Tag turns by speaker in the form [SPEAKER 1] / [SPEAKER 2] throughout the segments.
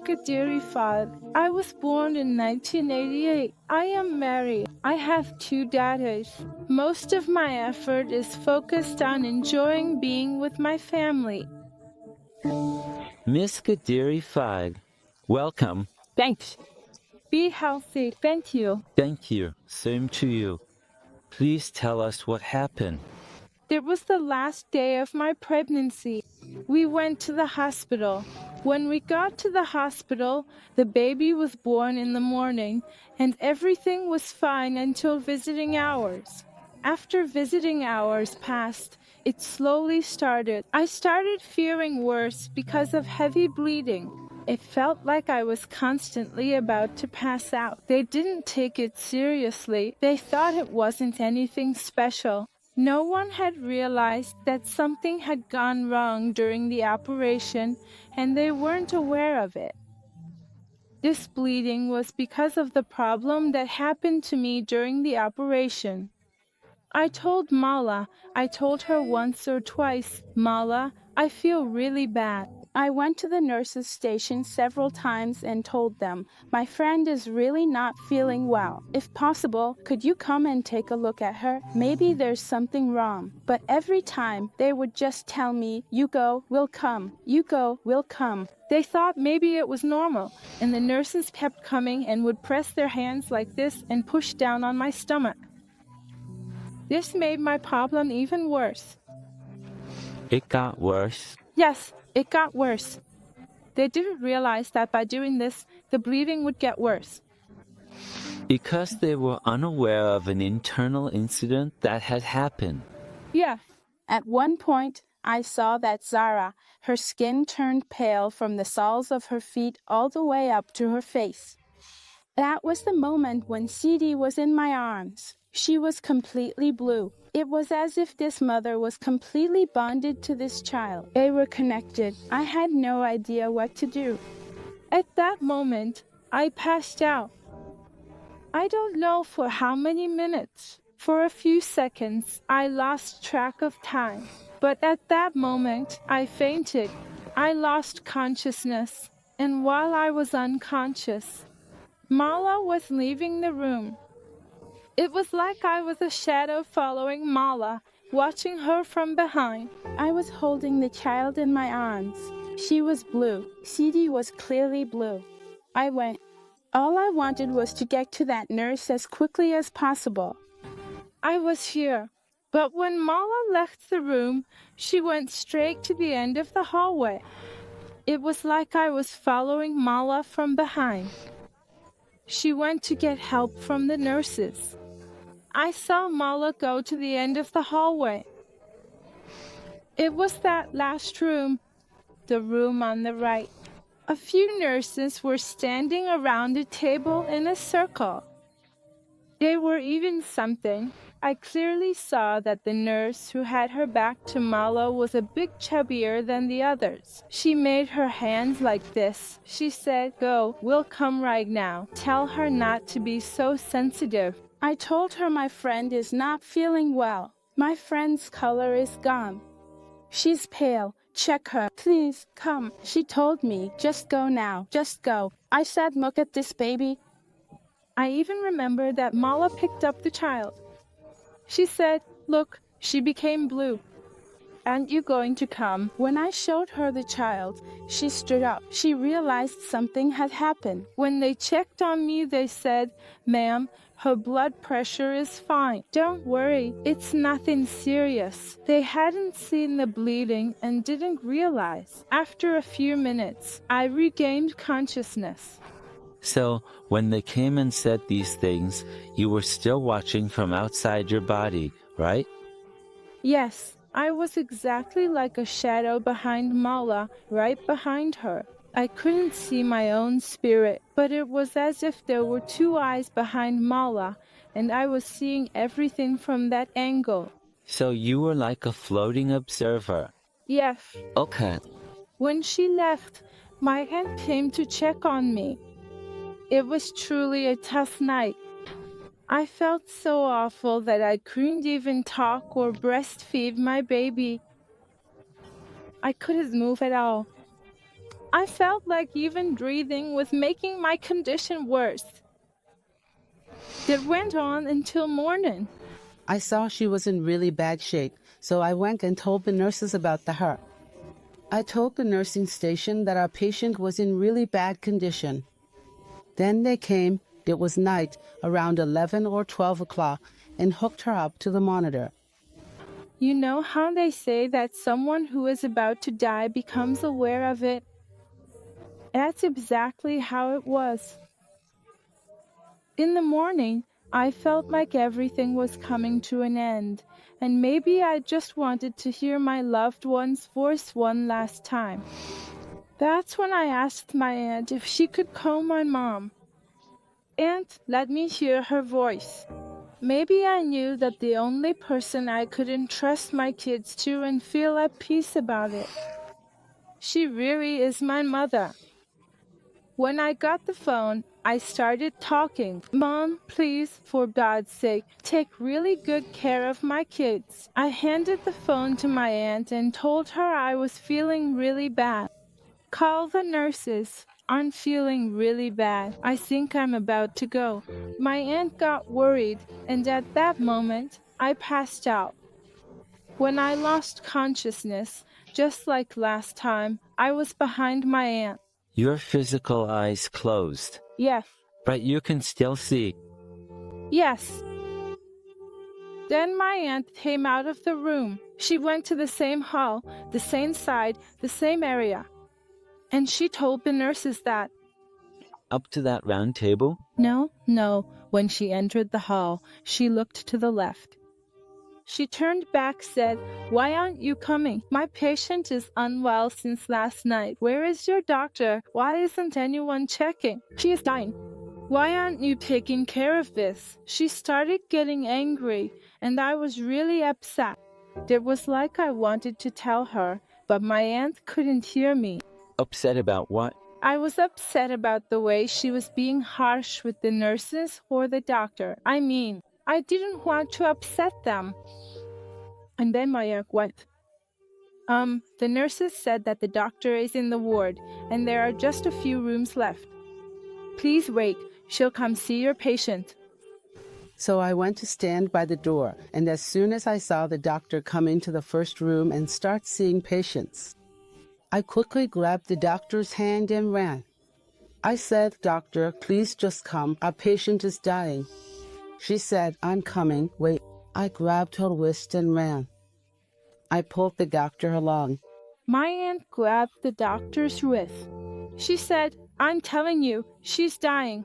[SPEAKER 1] Ghadiri Fard. I was born in 1988. I am married. I have 2 daughters. Most of my effort is focused on enjoying being with my family.
[SPEAKER 2] Miss Ghadiri Fard, welcome.
[SPEAKER 1] Thanks. Be healthy. Thank you.
[SPEAKER 2] Thank you. Same to you. Please tell us what happened.
[SPEAKER 1] It was the last day of my pregnancy. We went to the hospital. When we got to the hospital, the baby was born in the morning, and everything was fine until visiting hours. After visiting hours passed, it slowly started. I started feeling worse because of heavy bleeding. It felt like I was constantly about to pass out. They didn't take it seriously. They thought it wasn't anything special. No one had realized that something had gone wrong during the operation, and they weren't aware of it. This bleeding was because of the problem that happened to me during the operation. I told Mala, I told her once or twice, Mala, I feel really bad. I went to the nurses' station several times and told them, my friend is really not feeling well. If possible, could you come and take a look at her? Maybe there's something wrong. But every time, they would just tell me, you go, we'll come. You go, we'll come. They thought maybe it was normal, and the nurses kept coming and would press their hands like this and push down on my stomach. This made my problem even worse.
[SPEAKER 2] It got worse.
[SPEAKER 1] Yes, it got worse. They didn't realize that by doing this, the bleeding would get worse.
[SPEAKER 2] Because they were unaware of an internal incident that had happened.
[SPEAKER 1] Yeah. At one point, I saw that Zahra, her skin turned pale from the soles of her feet all the way up to her face. That was the moment when Sidi was in my arms. She was completely blue. It was as if this mother was completely bonded to this child. They were connected. I had no idea what to do. At that moment, I passed out. I don't know for how many minutes. For a few seconds, I lost track of time. But at that moment, I fainted. I lost consciousness. And while I was unconscious, Mala was leaving the room. It was like I was a shadow following Mala, watching her from behind. I was holding the child in my arms. She was blue. Sidi was clearly blue. I went. All I wanted was to get to that nurse as quickly as possible. I was here. But when Mala left the room, she went straight to the end of the hallway. It was like I was following Mala from behind. She went to get help from the nurses. I saw Mala go to the end of the hallway. It was that last room, the room on the right. A few nurses were standing around a table in a circle. They were even something. I clearly saw that the nurse who had her back to Mala was a bit chubbier than the others. She made her hands like this. She said, go, we'll come right now. Tell her not to be so sensitive. I told her my friend is not feeling well. My friend's color is gone. She's pale. Check her. Please, come. She told me, just go now. Just go. I said, look at this baby. I even remember that Mala picked up the child. She said, look, she became blue. Aren't you going to come? When I showed her the child, she stood up. She realized something had happened. When they checked on me, they said, ma'am, her blood pressure is fine. Don't worry, it's nothing serious. They hadn't seen the bleeding and didn't realize. After a few minutes, I regained consciousness.
[SPEAKER 2] So, when they came and said these things, you were still watching from outside your body, right?
[SPEAKER 1] Yes. I was exactly like a shadow behind Mala, right behind her. I couldn't see my own spirit, but it was as if there were 2 eyes behind Mala, and I was seeing everything from that angle.
[SPEAKER 2] So you were like a floating observer.
[SPEAKER 1] Yes.
[SPEAKER 2] Okay.
[SPEAKER 1] When she left, my aunt came to check on me. It was truly a tough night. I felt so awful that I couldn't even talk or breastfeed my baby. I couldn't move at all. I felt like even breathing was making my condition worse. It went on until morning.
[SPEAKER 3] I saw she was in really bad shape, so I went and told the nurses about the hurt. I told the nursing station that our patient was in really bad condition. Then they came, it was night, around 11 or 12 o'clock, and hooked her up to the monitor.
[SPEAKER 1] You know how they say that someone who is about to die becomes aware of it? That's exactly how it was. In the morning, I felt like everything was coming to an end, and maybe I just wanted to hear my loved one's voice one last time. That's when I asked my aunt if she could call my mom. Aunt let me hear her voice. Maybe I knew that the only person I could entrust my kids to and feel at peace about it. She really is my mother. When I got the phone, I started talking. Mom, please, for God's sake, take really good care of my kids. I handed the phone to my aunt and told her I was feeling really bad. Call the nurses. I'm feeling really bad. I think I'm about to go. My aunt got worried, and at that moment, I passed out. When I lost consciousness, just like last time, I was behind my aunt.
[SPEAKER 2] Your physical eyes closed.
[SPEAKER 1] Yes.
[SPEAKER 2] But you can still see.
[SPEAKER 1] Yes. Then my aunt came out of the room. She went to the same hall, the same side, the same area. And she told the nurses that.
[SPEAKER 2] Up to that round table?
[SPEAKER 1] No. When she entered the hall, she looked to the left. She turned back, said, "Why aren't you coming? My patient is unwell since last night. Where is your doctor? Why isn't anyone checking? She is dying. Why aren't you taking care of this?" She started getting angry, and I was really upset. It was like I wanted to tell her, but my aunt couldn't hear me.
[SPEAKER 2] Upset about what?
[SPEAKER 1] I was upset about the way she was being harsh with the nurses or the doctor. I mean, I didn't want to upset them. And then my aunt went. The nurses said that the doctor is in the ward, and there are just a few rooms left. Please wait, she'll come see your patient.
[SPEAKER 3] So I went to stand by the door, and as soon as I saw the doctor come into the first room and start seeing patients, I quickly grabbed the doctor's hand and ran. I said, "Doctor, please just come. Our patient is dying." She said, "I'm coming. Wait." I grabbed her wrist and ran. I pulled the doctor along.
[SPEAKER 1] My aunt grabbed the doctor's wrist. She said, "I'm telling you, she's dying."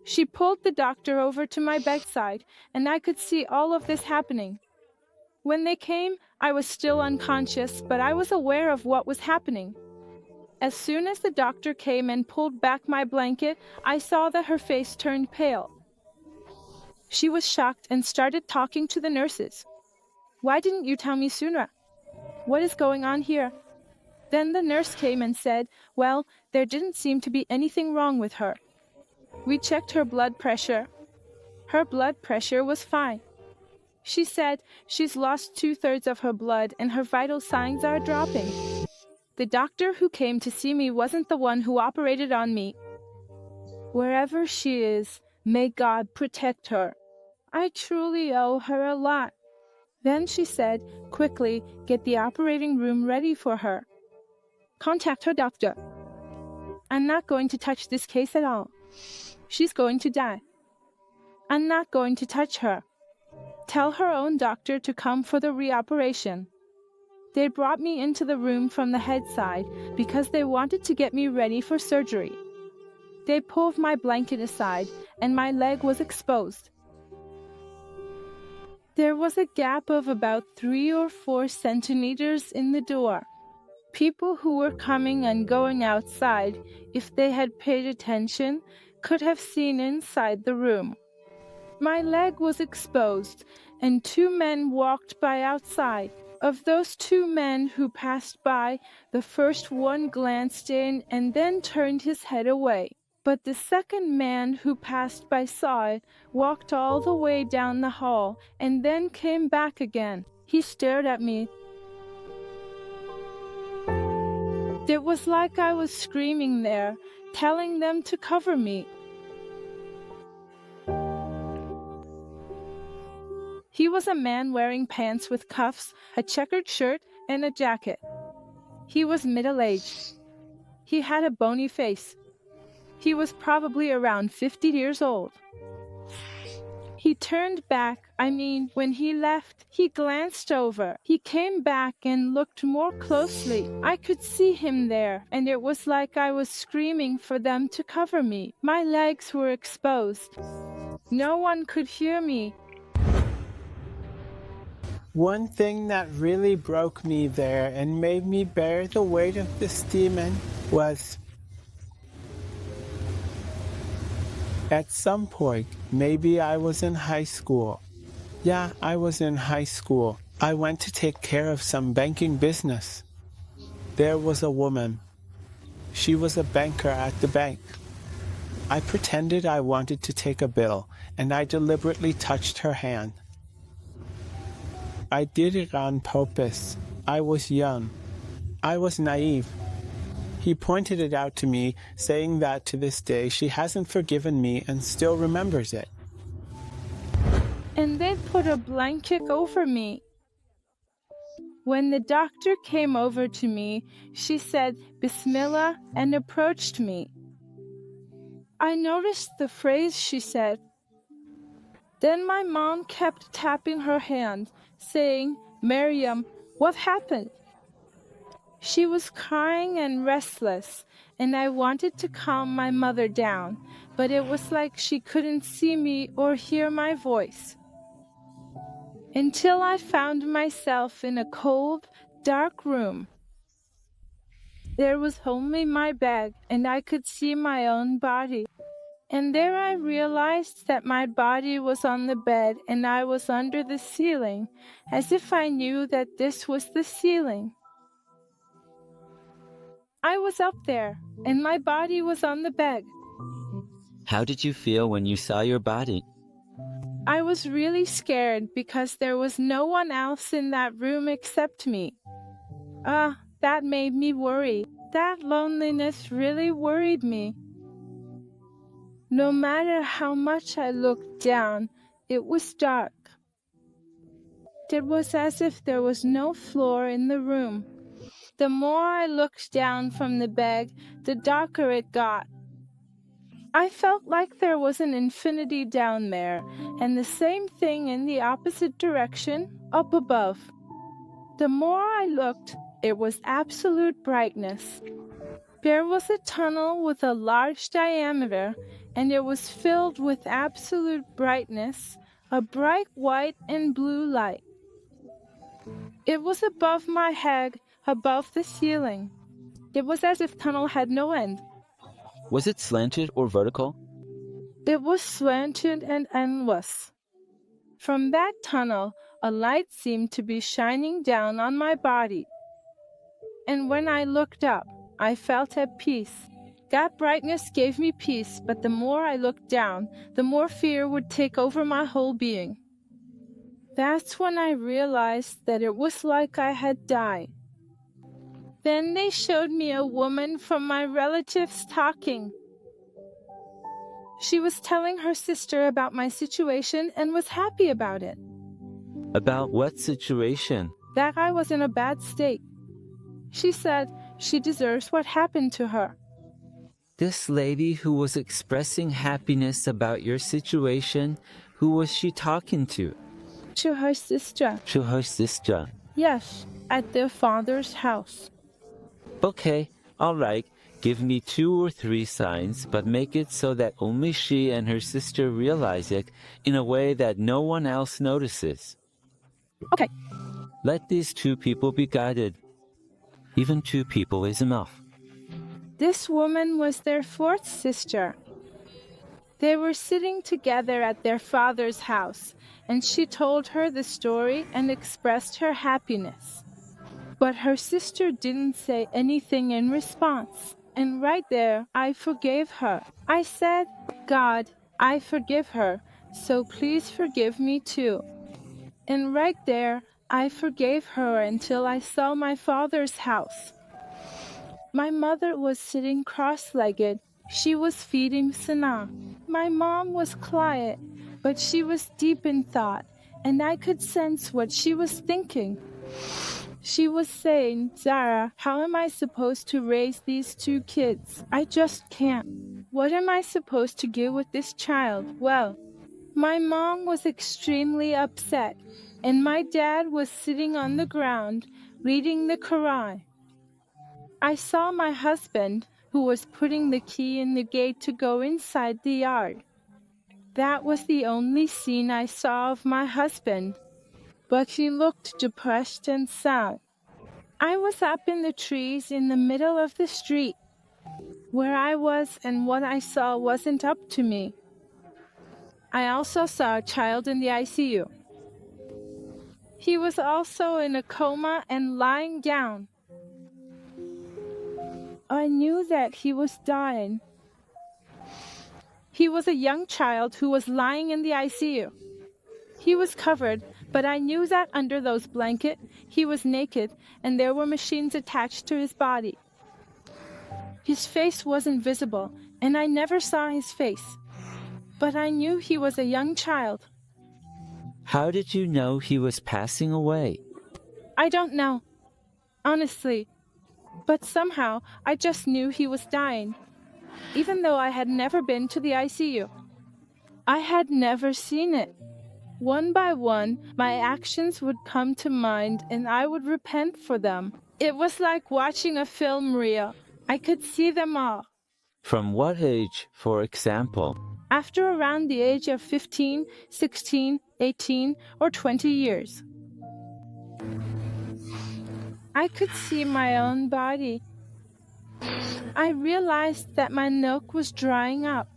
[SPEAKER 1] She pulled the doctor over to my bedside, and I could see all of this happening. When they came, I was still unconscious, but I was aware of what was happening. As soon as the doctor came and pulled back my blanket, I saw that her face turned pale. She was shocked and started talking to the nurses. "Why didn't you tell me sooner? What is going on here?" Then the nurse came and said, "Well, there didn't seem to be anything wrong with her. We checked her blood pressure. Her blood pressure was fine. She said she's lost 2/3 of her blood and her vital signs are dropping. The doctor who came to see me wasn't the one who operated on me. Wherever she is, may God protect her. I truly owe her a lot." Then she said, "Quickly, get the operating room ready for her. Contact her doctor. I'm not going to touch this case at all. She's going to die. I'm not going to touch her. Tell her own doctor to come for the reoperation." They brought me into the room from the head side because they wanted to get me ready for surgery. They pulled my blanket aside, and my leg was exposed. There was a gap of about 3 or 4 centimeters in the door. People who were coming and going outside, if they had paid attention, could have seen inside the room. My leg was exposed, and 2 men walked by outside. Of those 2 men who passed by, the first one glanced in and then turned his head away. But the second man who passed by saw it, walked all the way down the hall, and then came back again. He stared at me. It was like I was screaming there, telling them to cover me. He was a man wearing pants with cuffs, a checkered shirt, and a jacket. He was middle-aged. He had a bony face. He was probably around 50 years old. He turned back. When he left, he glanced over. He came back and looked more closely. I could see him there, and it was like I was screaming for them to cover me. My legs were exposed. No one could hear me.
[SPEAKER 4] One thing that really broke me there and made me bear the weight of this demon was at some point, maybe I was in high school. Yeah, I was in high school. I went to take care of some banking business. There was a woman. She was a banker at the bank. I pretended I wanted to take a bill, and I deliberately touched her hand. I did it on purpose. I was young. I was naive. He pointed it out to me, saying that to this day she hasn't forgiven me and still remembers it.
[SPEAKER 1] And they put a blanket over me. When the doctor came over to me, she said, "Bismillah," and approached me. I noticed the phrase she said. Then my mom kept tapping her hand, saying, "Maryam, what happened?" She was crying and restless, and I wanted to calm my mother down, but it was like she couldn't see me or hear my voice. Until I found myself in a cold, dark room. There was only my bed, and I could see my own body. And there I realized that my body was on the bed and I was under the ceiling, as if I knew that this was the ceiling. I was up there, and my body was on the bed.
[SPEAKER 2] How did you feel when you saw your body?
[SPEAKER 1] I was really scared because there was no one else in that room except me. That made me worry. That loneliness really worried me. No matter how much I looked down, it was dark. It was as if there was no floor in the room. The more I looked down from the bed, the darker it got. I felt like there was an infinity down there, and the same thing in the opposite direction, up above. The more I looked, it was absolute brightness. There was a tunnel with a large diameter, and it was filled with absolute brightness, a bright white and blue light. It was above my head, above the ceiling. It was as if the tunnel had no end.
[SPEAKER 2] Was it slanted or vertical?
[SPEAKER 1] It was slanted and endless. From that tunnel, a light seemed to be shining down on my body. And when I looked up, I felt at peace. That brightness gave me peace, but the more I looked down, the more fear would take over my whole being. That's when I realized that it was like I had died. Then they showed me a woman from my relatives talking. She was telling her sister about my situation and was happy about it.
[SPEAKER 2] About what situation?
[SPEAKER 1] That I was in a bad state. She said she deserves what happened to her.
[SPEAKER 2] This lady who was expressing happiness about your situation, who was she talking to?
[SPEAKER 1] To her sister.
[SPEAKER 2] To her sister.
[SPEAKER 1] Yes, at their father's house.
[SPEAKER 2] Okay, all right. Give me 2 or 3 signs, but make it so that only she and her sister realize it in a way that no one else notices.
[SPEAKER 1] Okay.
[SPEAKER 2] Let these 2 people be guided. Even 2 people is enough.
[SPEAKER 1] This woman was their 4th sister. They were sitting together at their father's house, and she told her the story and expressed her happiness. But her sister didn't say anything in response. And right there, I forgave her. I said, "God, I forgive her, so please forgive me too." And right there, I forgave her until I saw my father's house. My mother was sitting cross-legged. She was feeding Sana. My mom was quiet, but she was deep in thought, and I could sense what she was thinking. She was saying, "Zahra, how am I supposed to raise these two kids? I just can't. What am I supposed to do with this child?" Well, my mom was extremely upset, and my dad was sitting on the ground reading the Quran. I saw my husband, who was putting the key in the gate to go inside the yard. That was the only scene I saw of my husband, but he looked depressed and sad. I was up in the trees in the middle of the street. Where I was and what I saw wasn't up to me. I also saw a child in the ICU. He was also in a coma and lying down. I knew that he was dying. He was a young child who was lying in the ICU. He was covered, but I knew that under those blankets, he was naked and there were machines attached to his body. His face wasn't visible, and I never saw his face. But I knew he was a young child.
[SPEAKER 2] How did you know he was passing away?
[SPEAKER 1] I don't know, honestly. But somehow, I just knew he was dying, even though I had never been to the ICU. I had never seen it. One by one, my actions would come to mind and I would repent for them. It was like watching a film reel. I could see them all.
[SPEAKER 2] From what age, for example?
[SPEAKER 1] After around the age of 15, 16, 18, or 20 years. I could see my own body. I realized that my milk was drying up.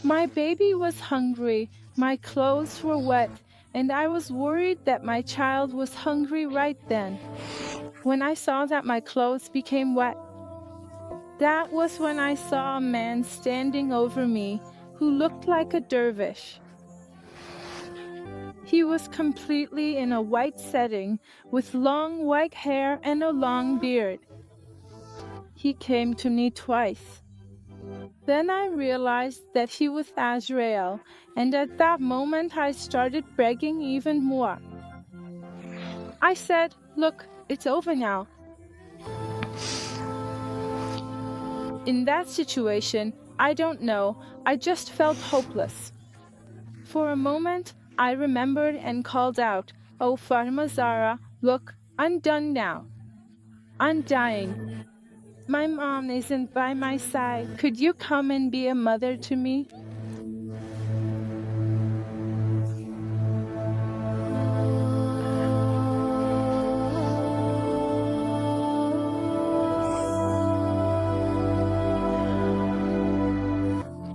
[SPEAKER 1] My baby was hungry, my clothes were wet, and I was worried that my child was hungry right then. When I saw that my clothes became wet, that was when I saw a man standing over me who looked like a dervish. He was completely in a white setting with long white hair and a long beard. He came to me twice. Then I realized that he was Azrael, and at that moment I started begging even more. I said, "Look, it's over now." In that situation, I don't know, I just felt hopeless. For a moment, I remembered and called out, "Oh, Fatima Zahra, look, I'm done now. I'm dying. My mom isn't by my side. Could you come and be a mother to me?"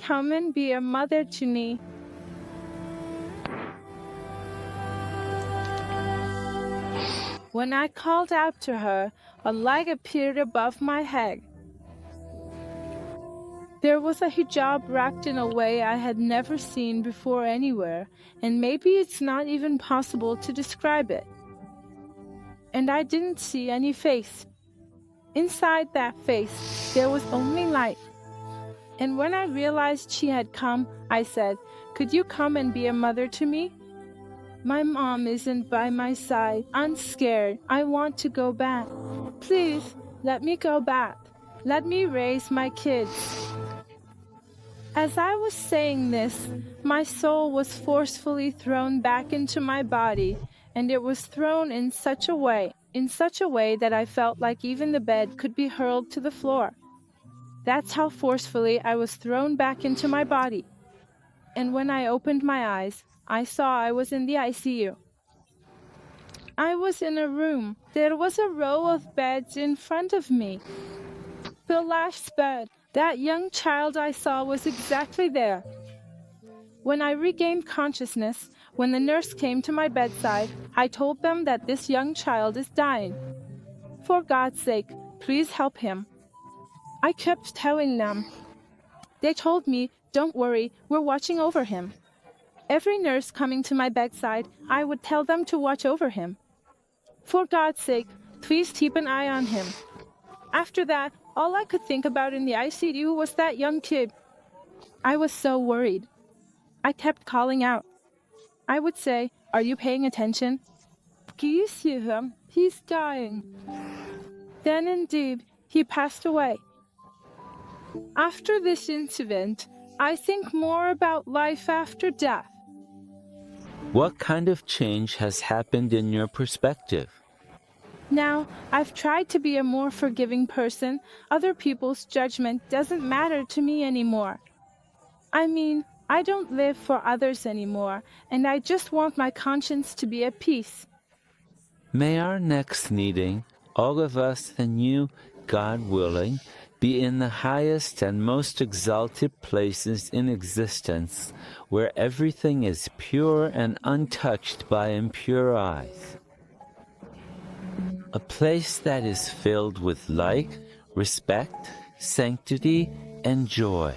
[SPEAKER 1] Come and be a mother to me. When I called out to her, a light appeared above my head. There was a hijab wrapped in a way I had never seen before anywhere, and maybe it's not even possible to describe it. And I didn't see any face. Inside that face, there was only light. And when I realized she had come, I said, "Could you come and be a mother to me? My mom isn't by my side. I'm scared. I want to go back. Please, let me go back. Let me raise my kids." As I was saying this, my soul was forcefully thrown back into my body, and it was thrown in such a way that I felt like even the bed could be hurled to the floor. That's how forcefully I was thrown back into my body. And when I opened my eyes, I saw I was in the ICU. I was in a room. There was a row of beds in front of me. The last bed, that young child I saw was exactly there. When I regained consciousness, when the nurse came to my bedside, I told them that this young child is dying. For God's sake, please help him. I kept telling them. They told me, "Don't worry, we're watching over him." Every nurse coming to my bedside, I would tell them to watch over him. For God's sake, please keep an eye on him. After that, all I could think about in the ICU was that young kid. I was so worried. I kept calling out. I would say, "Are you paying attention? Do you see him? He's dying." Then indeed, he passed away. After this incident, I think more about life after death.
[SPEAKER 2] What kind of change has happened in your perspective?
[SPEAKER 1] Now, I've tried to be a more forgiving person. Other people's judgment doesn't matter to me anymore. I mean, I don't live for others anymore, and I just want my conscience to be at peace.
[SPEAKER 2] May our next meeting, all of us and you, God willing, be in the highest and most exalted places in existence, where everything is pure and untouched by impure eyes. A place that is filled with light, respect, sanctity, and joy.